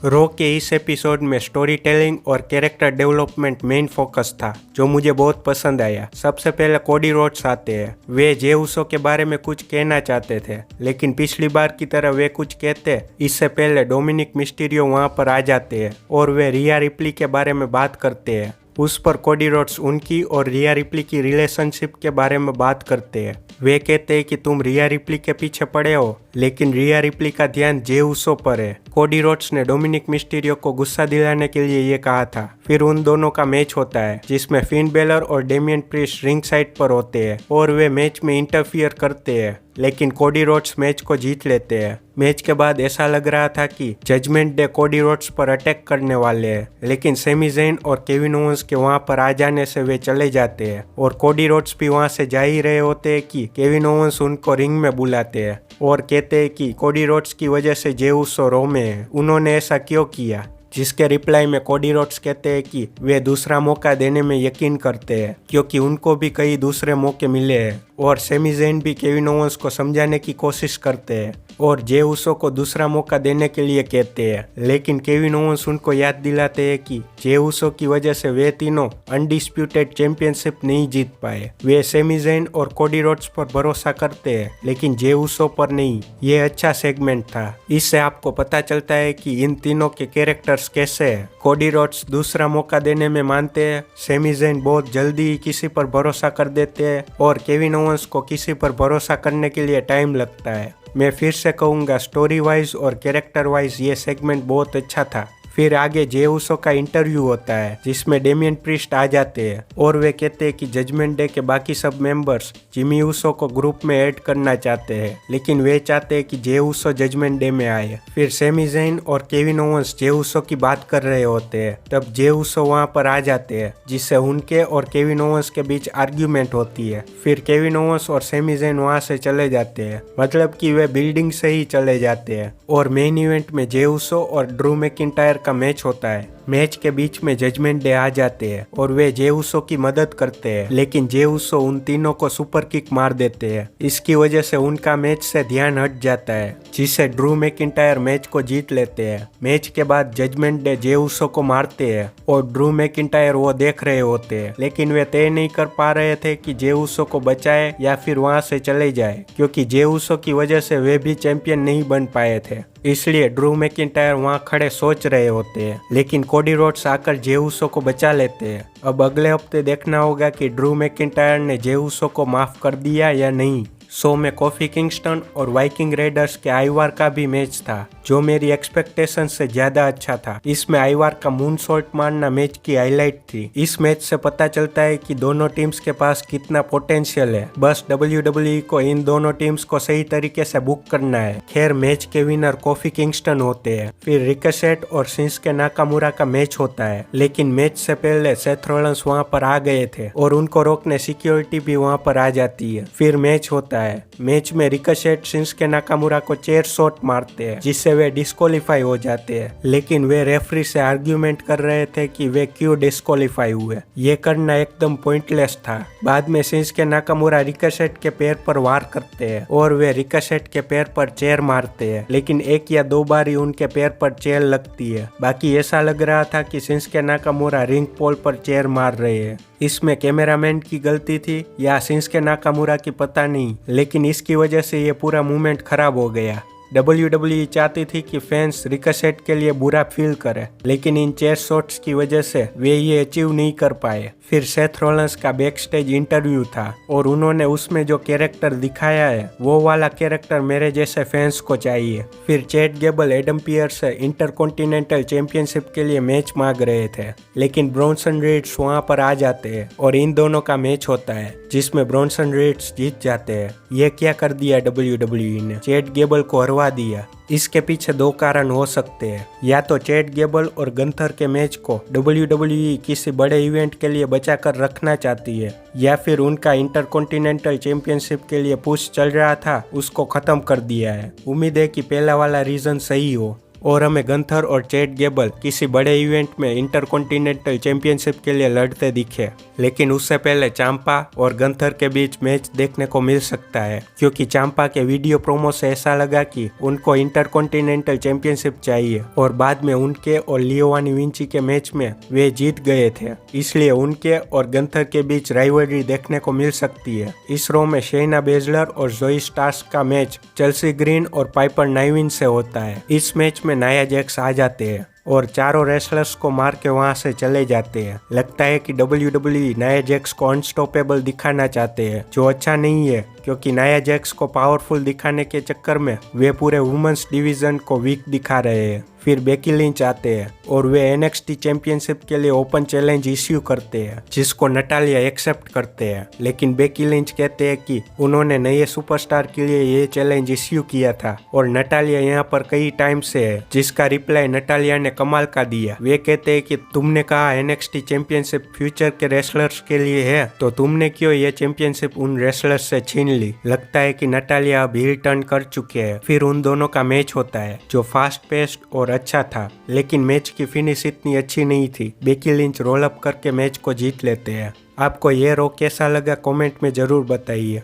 Raw के इस episode में स्टोरी टेलिंग और कैरेक्टर डेवलपमेंट मेन फोकस था, जो मुझे बहुत पसंद आया। सबसे पहले कोडी रोड्स आते हैं। वे जे उसो के बारे में कुछ कहना चाहते थे, लेकिन पिछली बार की तरह वे कुछ कहते इससे पहले डोमिनिक मिस्टीरियो वहां पर आ जाते हैं और वे रिया रिप्ली के बारे में बात करते हैं। उस पर कोडी रोड्स उनकी और रिया रिप्ली की रिलेशनशिप के बारे में बात करते हैं। वे कहते हैं कि तुम रिया रिप्ली के पीछे पड़े हो, लेकिन रिया रिप्ली का ध्यान जे उसो पर है। कोडी रोड्स ने डोमिनिक मिस्टीरियो को गुस्सा दिलाने के लिए ये कहा था। फिर उन दोनों का मैच होता है, जिसमें फिन बेलर और डेमियन प्रीस्ट रिंग साइड पर होते हैं और वे मैच में इंटरफियर करते हैं, लेकिन कोडी रोड्स मैच को जीत लेते हैं। मैच के बाद ऐसा लग रहा था कि जजमेंट डे कोडी रोड्स पर अटैक करने वाले हैं, लेकिन सेमी ज़ेन और केविन ओवेंस के वहां पर आ जाने से वे चले जाते हैं और कोडी रोड्स भी वहां से जा ही रहे होते हैं कि केविन ओवेंस उनको रिंग में बुलाते हैं और कहते हैं कि कोडी रोड्स की वजह से जे उसो रो में है, उन्होंने ऐसा क्यों किया। जिसके रिप्लाई में कोडी रोड्स कहते हैं कि वे दूसरा मौका देने में यकीन करते हैं, क्योंकि उनको भी कई दूसरे मौके मिले हैं। और सेमी ज़ेन भी केविन ओवेंस को समझाने की कोशिश करते हैं और जे उसो को दूसरा मौका देने के लिए कहते हैं, लेकिन केविन ओवेंस उनको याद दिलाते हैं कि जे उसो की वजह से वे तीनों अनडिस्प्यूटेड चैंपियनशिप नहीं जीत पाए। वे सेमी ज़ेन और कोडी रोड्स पर भरोसा करते हैं, लेकिन जे उसो पर नहीं। ये अच्छा सेगमेंट था। इससे आपको पता चलता है कि इन तीनों के कैरेक्टर्स कैसे हैं। कोडी रोड्स दूसरा मौका देने में मानते हैं, सेमी ज़ेन बहुत जल्दी किसी पर भरोसा कर देते हैं और केविन ओवेंस को किसी पर भरोसा करने के लिए टाइम लगता है। मैं फिर से कहूँगा, स्टोरी वाइज और कैरेक्टर वाइज ये सेगमेंट बहुत अच्छा था। फिर आगे जे उसो का इंटरव्यू होता है, जिसमें डेमियन प्रीस्ट आ जाते हैं और वे कहते हैं कि जजमेंट डे के बाकी सब मेंबर्स जिमी उसो को ग्रुप में ऐड करना चाहते हैं, लेकिन वे चाहते हैं कि जे उसो जजमेंट डे में आए। फिर सेमी ज़ेन और केविन ओवेंस जे उसो की बात कर रहे होते हैं, तब जे उसो वहां पर आ जाते हैं, जिससे उनके और केविन ओवेंस के बीच आर्ग्यूमेंट होती है। फिर केविन ओवेंस और सेमी ज़ेन वहां से चले जाते हैं, मतलब कि वे बिल्डिंग से ही चले जाते हैं। और मेन इवेंट में जे उसो और ड्रू मैकिंटायर का मैच होता है। मैच के बीच में जजमेंट डे आ जाते हैं और वे जे उसो की मदद करते हैं, लेकिन जे उसो उन तीनों को सुपर किक मार देते हैं। इसकी वजह से उनका मैच से ध्यान हट जाता है, जिससे ड्रू मैकिंटायर मैच को जीत लेते हैं। मैच के बाद जजमेंट डे जे उसो को मारते हैं और ड्रू मैकिंटायर वो देख रहे होते हैं, लेकिन वे तय नहीं कर पा रहे थे कि जे उसो को बचाए या फिर वहां से चले जाए, क्योंकि जे उसो की वजह से वे भी चैंपियन नहीं बन पाए थे। इसलिए ड्रू मैकिंटायर वहां खड़े सोच रहे होते हैं, लेकिन कोडी रोड्स आकर जे उसो को बचा लेते हैं। अब अगले हफ्ते देखना होगा कि ड्रू मैकिंटायर ने जे उसो को माफ कर दिया या नहीं। शो में कोफी किंगस्टन और वाइकिंग रेडर्स के आइवार का भी मैच था, जो मेरी एक्सपेक्टेशन से ज्यादा अच्छा था। इसमें आइवार का मून शॉट मारना मैच की हाईलाइट थी। इस मैच से पता चलता है कि दोनों टीम्स के पास कितना पोटेंशियल है। बस WWE को इन दोनों टीम्स को सही तरीके से बुक करना है। खैर, मैच के विनर कोफी किंगस्टन होते हैं। फिर रिकोशेट और शिंसुके नाकामुरा का मैच होता है, लेकिन मैच से पहले सेथ रॉलिंस वहां पर आ गए थे और उनको रोकने सिक्योरिटी भी वहां पर आ जाती है। फिर मैच होता है। मैच में रिकोशेट शिंसुके नाकामुरा को चेयर शॉट मारते हैं, जिससे वे डिस्क्वालीफाई हो जाते हैं, लेकिन वे रेफरी से आर्ग्यूमेंट कर रहे थे कि वे क्यों डिस्क्वालीफाई हुए। ये करना एकदम पॉइंटलेस था। बाद में शिंसुके नाकामुरा रिकोशेट के पैर पर वार करते हैं और वे रिकोशेट के पैर पर चेयर मारते हैं, लेकिन एक या दो बार ही उनके पैर पर चेयर लगती है। बाकी ऐसा लग रहा था कि शिंसुके नाकामुरा रिंग पोल पर चेयर मार रहे हैं। इसमें कैमरामैन की गलती थी या शिंसुके नाकामुरा की, पता नहीं, लेकिन इसकी वजह से ये पूरा मूवमेंट खराब हो गया। WWE चाहती थी कि फैंस रिकोशेट के लिए बुरा फील करे, लेकिन इन चेयर शॉट्स की वजह से वे ये अचीव नहीं कर पाए। फिर सेथ रॉलिंस का बैक स्टेज इंटरव्यू था और उन्होंने उसमें जो कैरेक्टर दिखाया है, वो वाला कैरेक्टर मेरे जैसे फैंस को चाहिए। फिर चैट गैबल एडम पियर्स से इंटरकॉन्टिनेंटल चैंपियनशिप के लिए मैच मांग रहे थे, लेकिन ब्रॉन्सन रीड्स वहां पर आ जाते हैं और इन दोनों का मैच होता है, जिसमें ब्रॉन्सन रीड्स जीत जाते हैं। ये क्या कर दिया WWE ने, चैट गैबल को हरवा दिया। इसके पीछे दो कारण हो सकते हैं, या तो चैट गैबल और गंथर के मैच को WWE किसी बड़े इवेंट के लिए बचा कर रखना चाहती है, या फिर उनका इंटरकॉन्टिनेंटल चैंपियनशिप के लिए पुश चल रहा था, उसको खत्म कर दिया है। उम्मीद है कि पहला वाला रीजन सही हो। और हमें गंथर और चैट गेबल किसी बड़े इवेंट में इंटरकॉन्टिनेंटल चैंपियनशिप के लिए लड़ते दिखे। लेकिन उससे पहले चांपा और गंथर के बीच मैच देखने को मिल सकता है, क्योंकि चांपा के वीडियो प्रोमो से ऐसा लगा कि उनको इंटरकॉन्टिनेंटल चैंपियनशिप चाहिए और बाद में उनके और लियोवानी विंची के मैच में वे जीत गए थे, इसलिए उनके और गंथर के बीच राइवलरी देखने को मिल सकती है। इस रो में शेना बेजलर और जोई स्टार्स का मैच चेल्सी ग्रीन और पाइपर नाइविन से होता है। इस मैच में नाया जैक्स आ जाते हैं और चारों रेसलर्स को मार के वहां से चले जाते हैं। लगता है कि WWE नाया जैक्स को अनस्टॉपेबल दिखाना चाहते हैं, जो अच्छा नहीं है, क्योंकि नाया जैक्स को पावरफुल दिखाने के चक्कर में वे पूरे वुमेन्स डिवीजन को वीक दिखा रहे हैं। फिर बेकी लिंच आते हैं और वे NXT चैंपियनशिप के लिए ओपन चैलेंज इश्यू करते हैं, जिसको नटालिया एक्सेप्ट करते हैं। लेकिन बेकी लिंच कहते हैं कि उन्होंने नए सुपरस्टार के लिए ये चैलेंज इश्यू किया था और नटालिया यहाँ पर कई टाइम से है, जिसका रिप्लाई नटालिया ने कमाल का दिया। वे कहते हैं कि तुमने कहा NXT चैंपियनशिप फ्यूचर के रेसलर्स के लिए है, तो तुमने क्यों ये चैंपियनशिप उन रेसलर्स से छीन ली। लगता है कि नटालिया अब हील टर्न कर चुके हैं। फिर उन दोनों का मैच होता है, जो फास्ट पेस्ड और अच्छा था, लेकिन मैच की फिनिश इतनी अच्छी नहीं थी। बेकी लिंच रोल अप करके मैच को जीत लेते हैं। आपको ये रो कैसा लगा कमेंट में जरूर बताइए।